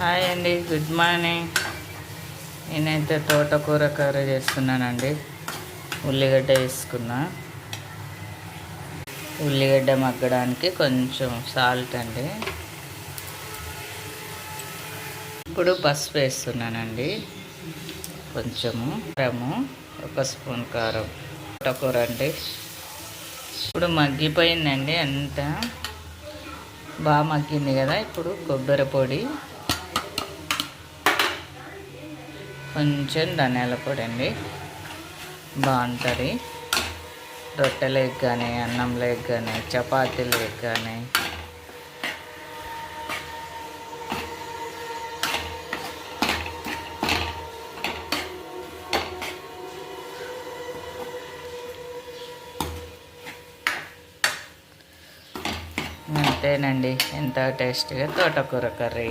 Hi అండి, good morning. నేనైతే తోటకూర కర్రీ చేస్తున్నానండి. ఉల్లిగడ్డ వేసుకున్నా. ఉల్లిగడ్డ మగ్గడానికి కొంచెం సాల్ట్ అండి. ఇప్పుడు పసుపు వేస్తున్నానండి. కొంచెము కారము, 1 స్పూన్ కారం. తోటకూర అండి. ఇప్పుడు మగ్గిపోయిందండి, అంతా బాగా మగ్గింది కదా. ఇప్పుడు కొబ్బరి పొడి, కొంచెం ధనియాల పొడి అండి. బాగుంటుంది రొట్టెలకు కానీ, అన్నంలోకి కానీ, చపాతీలకు కానీ. అంతేనండి, ఎంత టేస్టీగా తోటకూర కర్రీ.